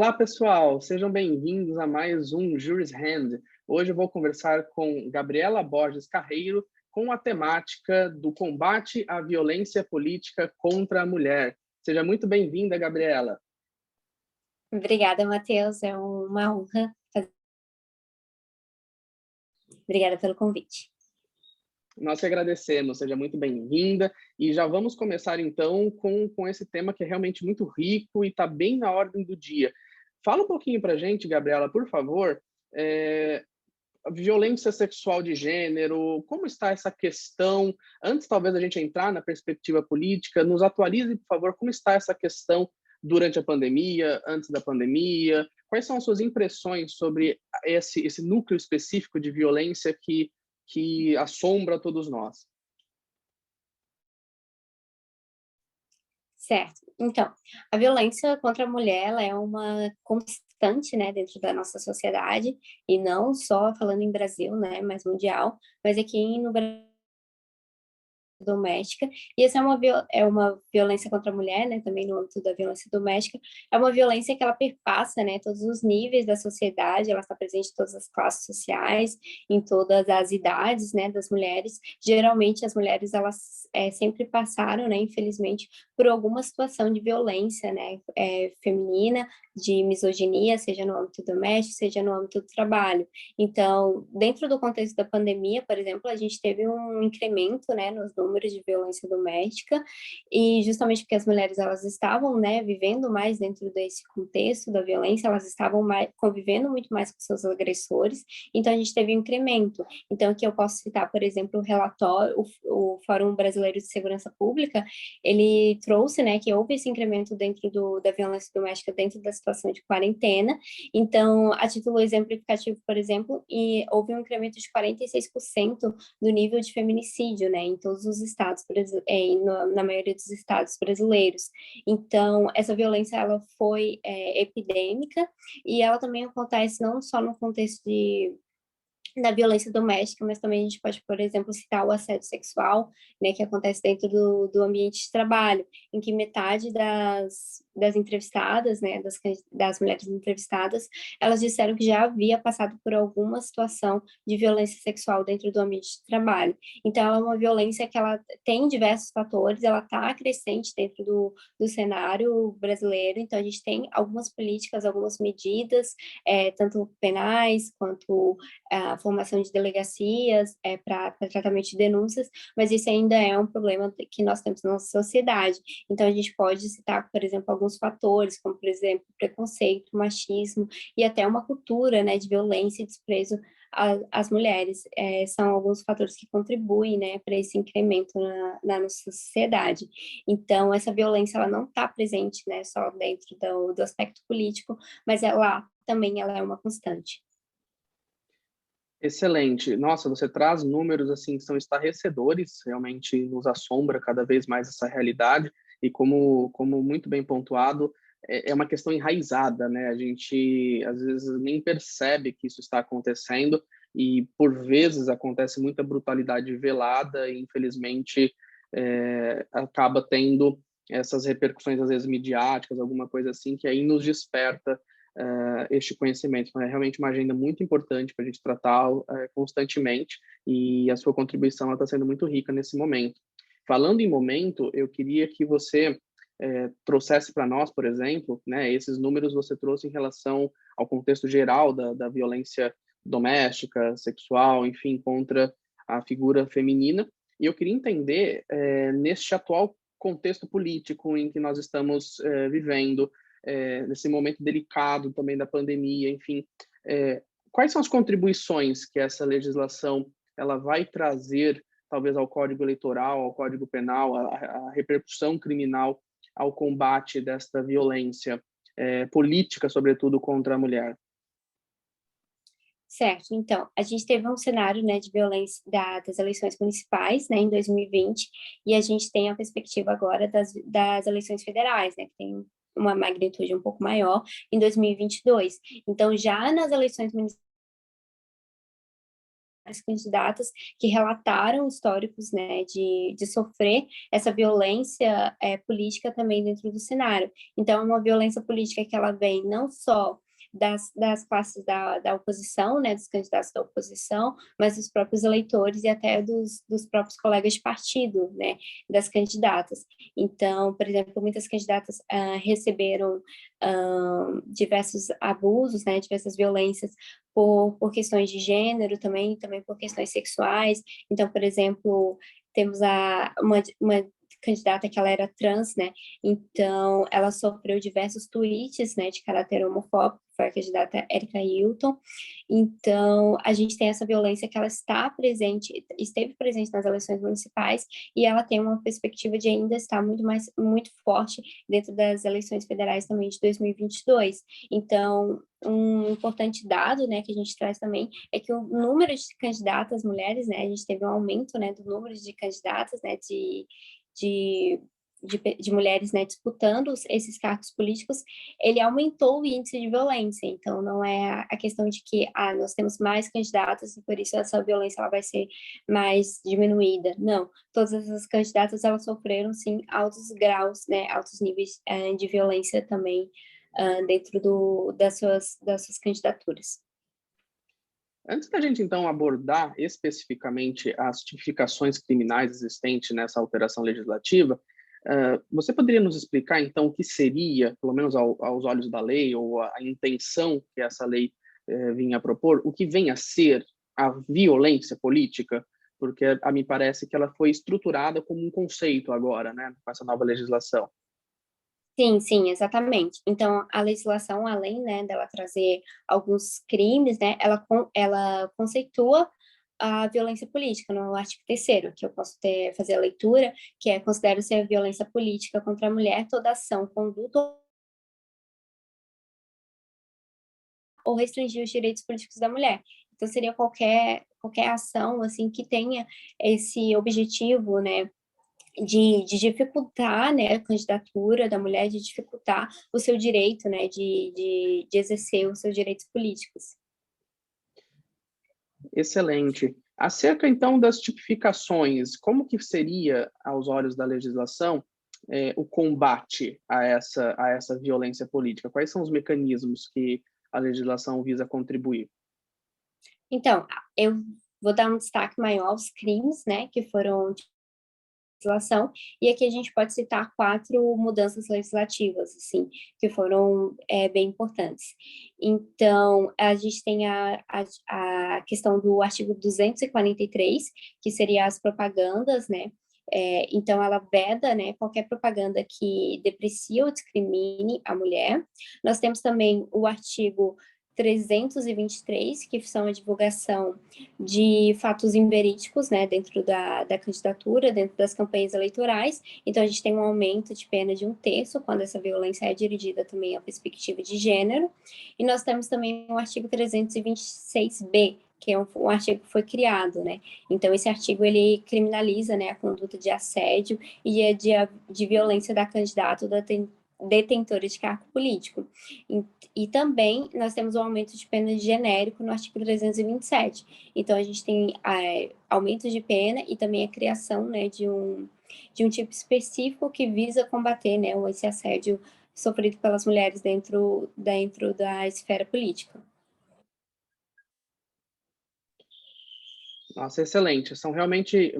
Olá, pessoal, sejam bem-vindos a mais um Jury's Hand. Hoje eu vou conversar com Gabriela Borges Carreiro com a temática do combate à violência política contra a mulher. Seja muito bem-vinda, Gabriela. Obrigada, Matheus. É uma honra. Obrigada pelo convite. Nós que agradecemos, seja muito bem-vinda. E já vamos começar, então, com esse tema que é realmente muito rico e está bem na ordem do dia. Fala um pouquinho para a gente, Gabriela, por favor, a violência sexual de gênero, como está essa questão? Antes, talvez, a gente entrar na perspectiva política, nos atualize, por favor, como está essa questão durante a pandemia, antes da pandemia? Quais são as suas impressões sobre esse núcleo específico de violência que assombra todos nós? Certo. Então, a violência contra a mulher, ela é uma constante, né, dentro da nossa sociedade, e não só falando em Brasil, né, mas mundial, mas aqui no Brasil doméstica, e essa é uma violência contra a mulher, né, também no âmbito da violência doméstica, é uma violência que ela perpassa, né, todos os níveis da sociedade, ela está presente em todas as classes sociais, em todas as idades, né, das mulheres. Geralmente as mulheres, elas sempre passaram, né, infelizmente, por alguma situação de violência, né, feminina, de misoginia, seja no âmbito doméstico, seja no âmbito do trabalho. Então, dentro do contexto da pandemia, por exemplo, a gente teve um incremento, né, nos números de violência doméstica, e justamente porque as mulheres, elas estavam, né, vivendo mais dentro desse contexto da violência, elas estavam convivendo muito mais com seus agressores, então a gente teve um incremento. Então, aqui eu posso citar, por exemplo, o relatório, o Fórum Brasileiro de Segurança Pública, ele trouxe, né, que houve esse incremento dentro da violência doméstica dentro da situação de quarentena. Então, a título exemplificativo, por exemplo, houve um incremento de 46% do nível de feminicídio, né, em todos os estados, na maioria dos estados brasileiros. Então, essa violência, ela foi epidêmica, e ela também acontece não só no contexto da violência doméstica, mas também a gente pode, por exemplo, citar o assédio sexual, né, que acontece dentro do ambiente de trabalho, em que metade das entrevistadas, né, das mulheres entrevistadas, elas disseram que já havia passado por alguma situação de violência sexual dentro do ambiente de trabalho. Então, ela é uma violência que ela tem diversos fatores, ela está crescente dentro do cenário brasileiro, então a gente tem algumas políticas, algumas medidas, tanto penais quanto a formação de delegacias para tratamento de denúncias, mas isso ainda é um problema que nós temos na nossa sociedade. Então, a gente pode citar, por exemplo, alguns fatores, como, por exemplo, preconceito, machismo e até uma cultura, né, de violência e desprezo às mulheres. São alguns fatores que contribuem, né, para esse incremento na nossa sociedade. Então, essa violência, ela não está presente, né, só dentro do aspecto político, mas ela também ela é uma constante. Excelente. Nossa, você traz números assim que são estarrecedores, realmente nos assombra cada vez mais essa realidade e como muito bem pontuado, é uma questão enraizada, né? A gente às vezes nem percebe que isso está acontecendo e por vezes acontece muita brutalidade velada e infelizmente acaba tendo essas repercussões às vezes midiáticas, alguma coisa assim que aí nos desperta este conhecimento. Então, é realmente uma agenda muito importante para a gente tratar constantemente e a sua contribuição está sendo muito rica nesse momento. Falando em momento, eu queria que você trouxesse para nós, por exemplo, né, esses números você trouxe em relação ao contexto geral da violência doméstica, sexual, enfim, contra a figura feminina. E eu queria entender, neste atual contexto político em que nós estamos vivendo, nesse momento delicado também da pandemia, enfim, quais são as contribuições que essa legislação ela vai trazer, talvez ao Código Eleitoral, ao Código Penal, a repercussão criminal ao combate desta violência política, sobretudo contra a mulher? Certo, então, a gente teve um cenário, né, de violência das eleições municipais, né, em 2020, e a gente tem a perspectiva agora das eleições federais, né, que tem uma magnitude um pouco maior, em 2022. Então, já nas eleições municipais, as candidatas que relataram históricos, né, de sofrer essa violência política também dentro do cenário. Então, é uma violência política que ela vem não só das classes da oposição, né, dos candidatos da oposição, mas dos próprios eleitores e até dos próprios colegas de partido, né, das candidatas. Então, por exemplo, muitas candidatas receberam diversos abusos, né, diversas violências por questões de gênero também por questões sexuais. Então, por exemplo, temos uma candidata que ela era trans, né? Então, ela sofreu diversos tweets, né, de caráter homofóbico, foi a candidata Erika Hilton. Então, a gente tem essa violência que ela esteve presente nas eleições municipais e ela tem uma perspectiva de ainda estar muito forte dentro das eleições federais também de 2022. Então, um importante dado, né, que a gente traz também é que o número de candidatas mulheres, né, a gente teve um aumento, né, do número de candidatas, né, de mulheres, né, disputando esses cargos políticos, ele aumentou o índice de violência. Então, não é a questão de que nós temos mais candidatas e por isso essa violência ela vai ser mais diminuída. Não, todas essas candidatas elas sofreram, sim, altos graus, né, altos níveis de violência também dentro das suas candidaturas. Antes da gente, então, abordar especificamente as tipificações criminais existentes nessa alteração legislativa, você poderia nos explicar, então, o que seria, pelo menos aos olhos da lei, ou a intenção que essa lei vinha a propor, o que vem a ser a violência política? Porque a mim parece que ela foi estruturada como um conceito agora, né, com essa nova legislação. Sim, sim, exatamente. Então, a legislação, além, né, dela trazer alguns crimes, né, ela conceitua a violência política no artigo 3º, que eu posso fazer a leitura, que considera-se a violência política contra a mulher toda ação, conduta ou restringir os direitos políticos da mulher. Então, seria qualquer ação, assim, que tenha esse objetivo, né, de dificultar, né, a candidatura da mulher, de dificultar o seu direito, né, de exercer os seus direitos políticos. Excelente. Acerca, então, das tipificações, como que seria, aos olhos da legislação, o combate a essa violência política? Quais são os mecanismos que a legislação visa contribuir? Então, eu vou dar um destaque maior aos crimes, né, que foram de legislação, e aqui a gente pode citar 4 mudanças legislativas, assim, que foram bem importantes. Então, a gente tem a questão do artigo 243, que seria as propagandas, né, então ela veda, né, qualquer propaganda que deprecie ou discrimine a mulher. Nós temos também o artigo 323, que são a divulgação de fatos inverídicos, né, dentro da candidatura, dentro das campanhas eleitorais. Então, a gente tem um aumento de pena de 1/3 quando essa violência é dirigida também à perspectiva de gênero. E nós temos também o artigo 326-B, que é um artigo que foi criado, né? Então, esse artigo, ele criminaliza, né, a conduta de assédio e de violência da candidata ou da detentora de cargo político. E também nós temos um aumento de pena genérico no artigo 327. Então, a gente tem aumento de pena e também a criação, né, de um tipo específico que visa combater, né, esse assédio sofrido pelas mulheres dentro da esfera política. Nossa, excelente. São realmente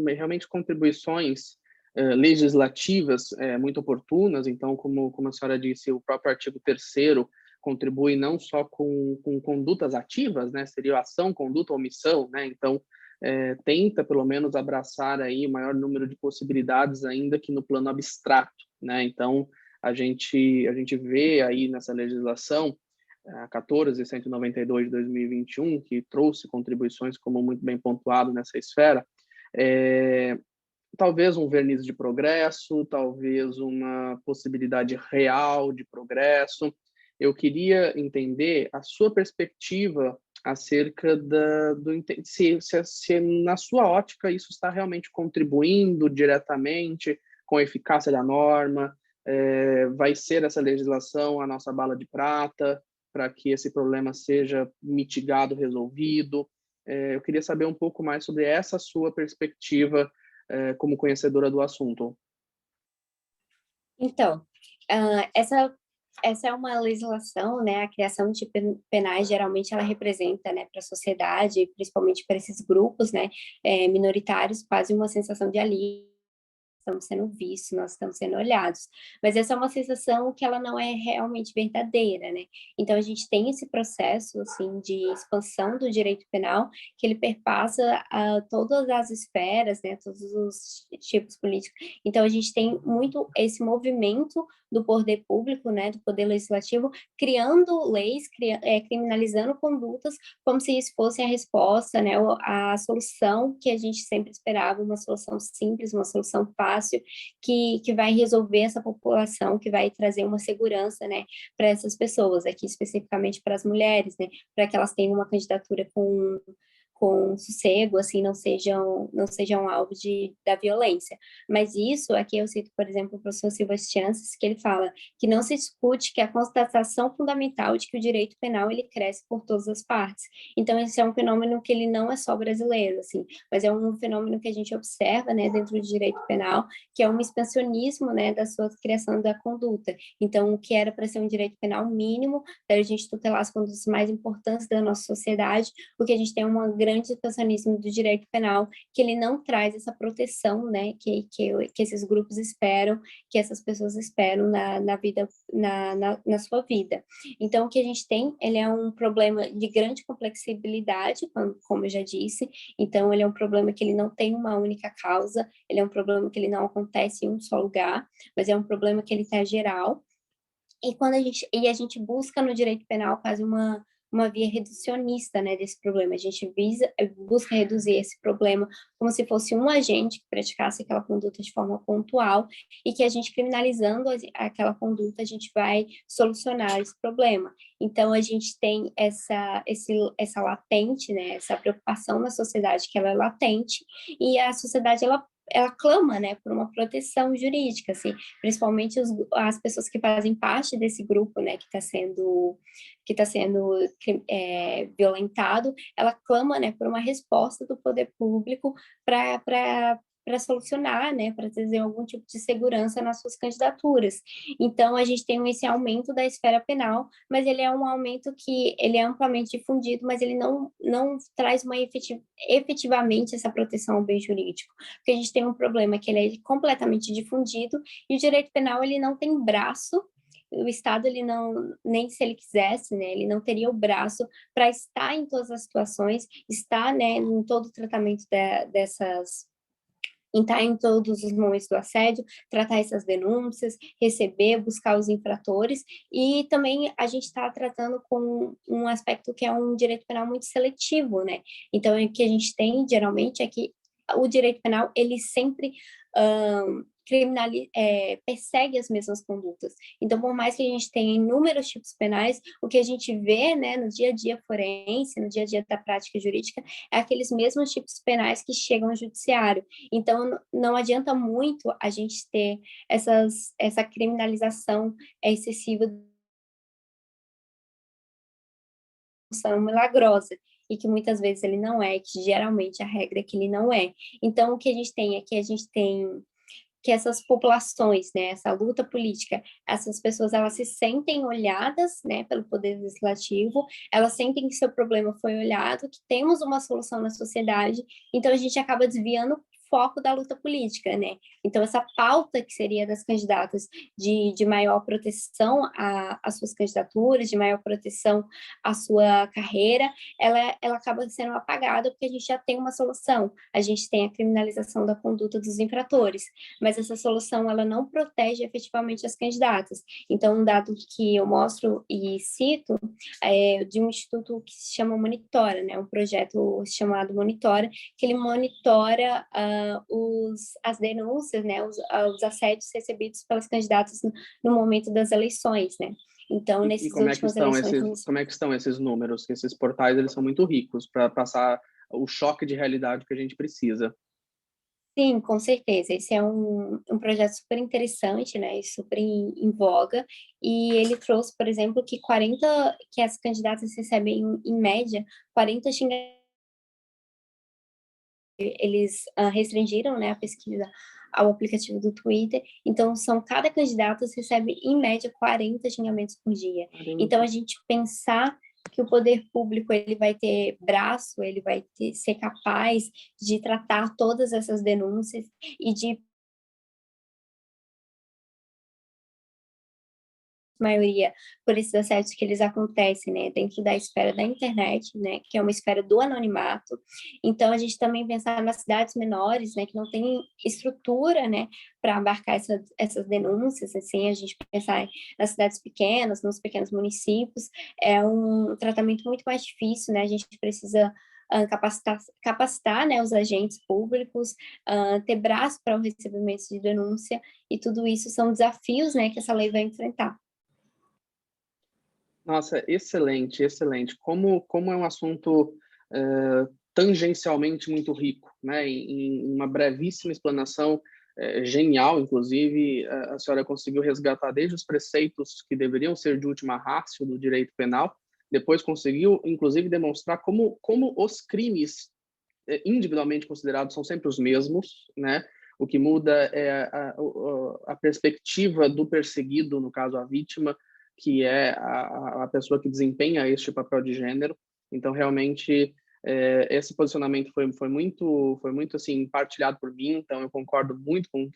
contribuições legislativas muito oportunas. Então, como a senhora disse, o próprio artigo 3º contribui não só com condutas ativas, né? Seria ação, conduta, omissão, né? Então, tenta, pelo menos, abraçar aí o maior número de possibilidades, ainda que no plano abstrato, né? Então, a gente vê aí nessa legislação a 14.192 de 2021, que trouxe contribuições, como muito bem pontuado nessa esfera, talvez um verniz de progresso, talvez uma possibilidade real de progresso. Eu queria entender a sua perspectiva acerca se na sua ótica isso está realmente contribuindo diretamente com a eficácia da norma, vai ser essa legislação a nossa bala de prata para que esse problema seja mitigado, resolvido. Eu queria saber um pouco mais sobre essa sua perspectiva, como conhecedora do assunto. Então, essa é uma legislação, né, a criação de penais, geralmente ela representa, né, para a sociedade, principalmente para esses grupos, né, minoritários, quase uma sensação de alívio, estamos sendo vistos, nós estamos sendo olhados. Mas essa é uma sensação que ela não é realmente verdadeira, né? Então a gente tem esse processo assim de expansão do direito penal que ele perpassa todas as esferas, né? Todos os tipos políticos. Então a gente tem muito esse movimento do poder público, né? Do poder legislativo, criando leis, criminalizando condutas como se isso fosse a resposta, né? A solução que a gente sempre esperava, uma solução simples, uma solução fácil, que vai resolver essa população, que vai trazer uma segurança, né, para essas pessoas, aqui especificamente para as mulheres, né, para que elas tenham uma candidatura com sossego, assim, não sejam alvo da violência. Mas isso, aqui eu cito, por exemplo, o professor Silva Chances, que ele fala que não se discute que a constatação fundamental de que o direito penal, ele cresce por todas as partes. Então, esse é um fenômeno que ele não é só brasileiro, assim, mas é um fenômeno que a gente observa, né, dentro do direito penal, que é um expansionismo, né, da sua criação da conduta. Então, o que era para ser um direito penal mínimo, para a gente tutelar as condutas mais importantes da nossa sociedade, porque a gente tem uma grande expansionismo do direito penal, que ele não traz essa proteção, né, que esses grupos esperam, que essas pessoas esperam na vida, na sua vida. Então, o que a gente tem, ele é um problema de grande complexibilidade, como eu já disse, então ele é um problema que ele não tem uma única causa, ele é um problema que ele não acontece em um só lugar, mas é um problema que ele está geral, e a gente busca no direito penal quase uma via reducionista, né, desse problema. A gente busca reduzir esse problema como se fosse um agente que praticasse aquela conduta de forma pontual e que a gente criminalizando aquela conduta, a gente vai solucionar esse problema. Então, a gente tem essa latente, né, essa preocupação na sociedade que ela é latente e a sociedade, ela clama, né, por uma proteção jurídica, assim, principalmente as pessoas que fazem parte desse grupo, né, que está sendo violentado, ela clama, né, por uma resposta do poder público para solucionar, né, para trazer algum tipo de segurança nas suas candidaturas. Então, a gente tem esse aumento da esfera penal, mas ele é um aumento que ele é amplamente difundido, mas ele não traz efetivamente essa proteção ao bem jurídico, porque a gente tem um problema que ele é completamente difundido e o direito penal ele não tem braço. O Estado, ele não, nem se ele quisesse, né, ele não teria o braço para estar em todas as situações, estar, né, em todo o tratamento em todos os momentos do assédio, tratar essas denúncias, receber, buscar os infratores, e também a gente está tratando com um aspecto que é um direito penal muito seletivo, né? Então, o que a gente tem, geralmente, é que o direito penal, ele sempre persegue as mesmas condutas. Então, por mais que a gente tenha inúmeros tipos penais, o que a gente vê, né, no dia a dia forense, no dia a dia da prática jurídica, é aqueles mesmos tipos penais que chegam ao judiciário. Então, não adianta muito a gente ter essa criminalização excessiva milagrosa, e que muitas vezes ele não é, que geralmente a regra é que ele não é. Então, o que a gente tem é que a gente tem que essas populações, né, essa luta política, essas pessoas, elas se sentem olhadas, né, pelo poder legislativo, elas sentem que seu problema foi olhado, que temos uma solução na sociedade, então a gente acaba desviando foco da luta política, né? Então, essa pauta que seria das candidatas de maior proteção às suas candidaturas, de maior proteção à sua carreira, ela acaba sendo apagada porque a gente já tem uma solução. A gente tem a criminalização da conduta dos infratores, mas essa solução ela não protege efetivamente as candidatas. Então, um dado que eu mostro e cito é de um instituto que se chama Monitora, né? Um projeto chamado Monitora, que ele monitora as denúncias, né, os assédios recebidos pelas candidatas no momento das eleições, né? Então, E nessas últimas eleições... como é que estão esses números? Que esses portais eles são muito ricos para passar o choque de realidade que a gente precisa. Sim, com certeza. Esse é um projeto super interessante, né, e super em voga, e ele trouxe, por exemplo, que as candidatas recebem, em média, 40 xingamentos eles restringiram, né, a pesquisa ao aplicativo do Twitter, então cada candidato recebe, em média, 40 xingamentos por dia. Então, a gente pensar que o poder público ele vai ter braço, ele vai ser capaz de tratar todas essas denúncias e de maioria por esses assédios que eles acontecem, né, dentro da esfera da internet, né, que é uma esfera do anonimato. Então, a gente também pensar nas cidades menores, né, que não tem estrutura, né, para abarcar essas denúncias, assim, a gente pensar nas cidades pequenas, nos pequenos municípios, é um tratamento muito mais difícil, né, a gente precisa capacitar, né, os agentes públicos, ter braço para o recebimento de denúncia, e tudo isso são desafios, né, que essa lei vai enfrentar. Nossa, excelente, excelente. Como é um assunto tangencialmente muito rico, né? Em uma brevíssima explanação, genial, inclusive, a senhora conseguiu resgatar desde os preceitos que deveriam ser de última ratio do direito penal, depois conseguiu, inclusive, demonstrar como os crimes individualmente considerados são sempre os mesmos, né? O que muda é a perspectiva do perseguido, no caso a vítima, que é a pessoa que desempenha este papel de gênero. Então, realmente, esse posicionamento foi muito assim partilhado por mim. Então, eu concordo muito com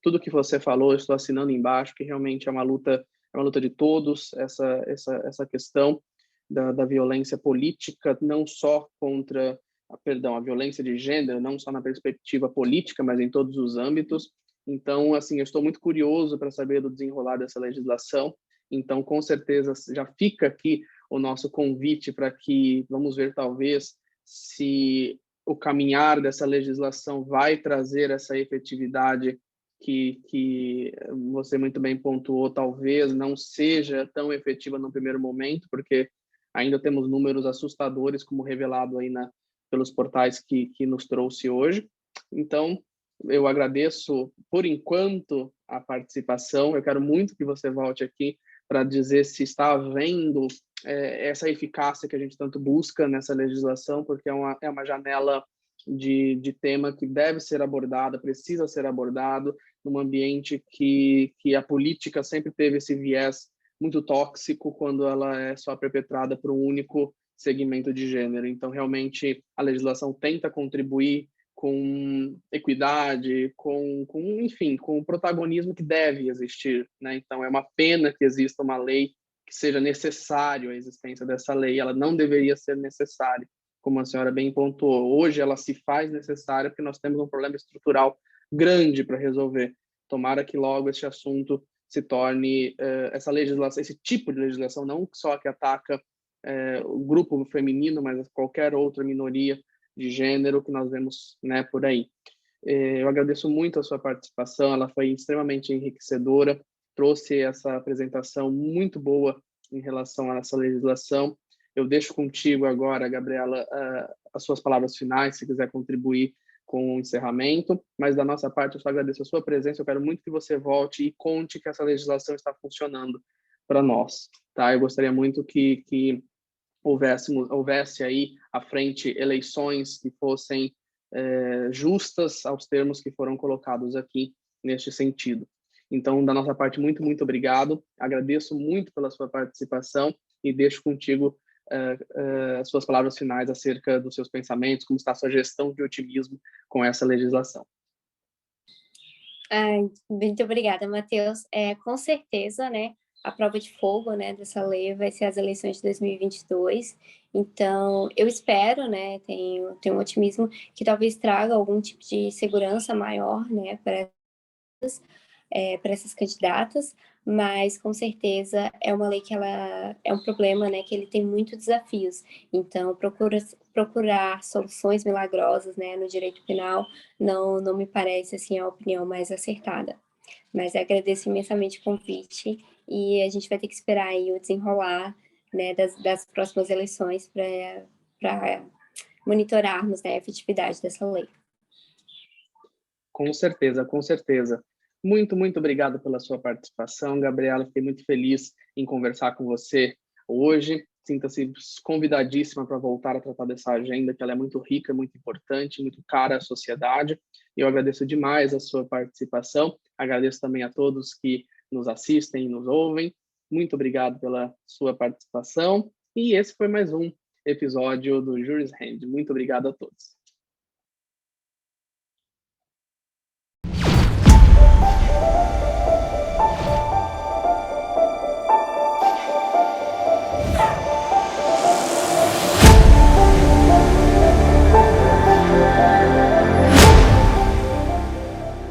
tudo que você falou. Eu estou assinando embaixo que realmente é uma luta de todos, essa questão da violência política, não só contra a violência de gênero, não só na perspectiva política, mas em todos os âmbitos. Então, assim, eu estou muito curioso para saber do desenrolar dessa legislação. Então, com certeza, já fica aqui o nosso convite para que vamos ver, talvez, se o caminhar dessa legislação vai trazer essa efetividade que você muito bem pontuou, talvez não seja tão efetiva no primeiro momento, porque ainda temos números assustadores, como revelado aí pelos portais que nos trouxe hoje. Então, eu agradeço, por enquanto, a participação. Eu quero muito que você volte aqui para dizer se está havendo essa eficácia que a gente tanto busca nessa legislação, porque é uma janela de tema que deve ser abordada, precisa ser abordado, num ambiente que a política sempre teve esse viés muito tóxico quando ela é só perpetrada por um único segmento de gênero. Então, realmente, a legislação tenta contribuir com equidade, enfim, com o protagonismo que deve existir, né? Então, é uma pena que exista uma lei que seja necessário a existência dessa lei. Ela não deveria ser necessária, como a senhora bem pontuou. Hoje, ela se faz necessária porque nós temos um problema estrutural grande para resolver. Tomara que logo este assunto se torne essa legislação, esse tipo de legislação, não só que ataca o grupo feminino, mas qualquer outra minoria de gênero que nós vemos, né, por aí. Eu agradeço muito a sua participação, ela foi extremamente enriquecedora, trouxe essa apresentação muito boa em relação a essa legislação. Eu deixo contigo agora, Gabriela, as suas palavras finais, se quiser contribuir com o encerramento, mas da nossa parte eu só agradeço a sua presença, eu quero muito que você volte e conte que essa legislação está funcionando para nós, tá? Eu gostaria muito que houvesse aí à frente eleições que fossem justas aos termos que foram colocados aqui neste sentido. Então, da nossa parte, muito, muito obrigado. Agradeço muito pela sua participação e deixo contigo as suas palavras finais acerca dos seus pensamentos, como está a sua gestão de otimismo com essa legislação. Muito obrigada, Matheus. Com certeza, né, a prova de fogo, né, dessa lei vai ser as eleições de 2022. Então, eu espero, né, tenho um otimismo que talvez traga algum tipo de segurança maior, né, para essas candidatas, mas com certeza é uma lei que ela é um problema, né, que ele tem muitos desafios. Então, procurar soluções milagrosas, né, no direito penal não me parece assim a opinião mais acertada. Mas agradeço imensamente o convite e a gente vai ter que esperar aí o desenrolar, né, das próximas eleições para monitorarmos, né, a efetividade dessa lei. Com certeza, com certeza. Muito, muito obrigado pela sua participação, Gabriela. Fiquei muito feliz em conversar com você hoje. sinta-se convidadíssima para voltar a tratar dessa agenda, que ela é muito rica, muito importante, muito cara à sociedade. Eu agradeço demais a sua participação, agradeço também a todos que nos assistem e nos ouvem. Muito obrigado pela sua participação. E esse foi mais um episódio do Juris Hand. Muito obrigado a todos.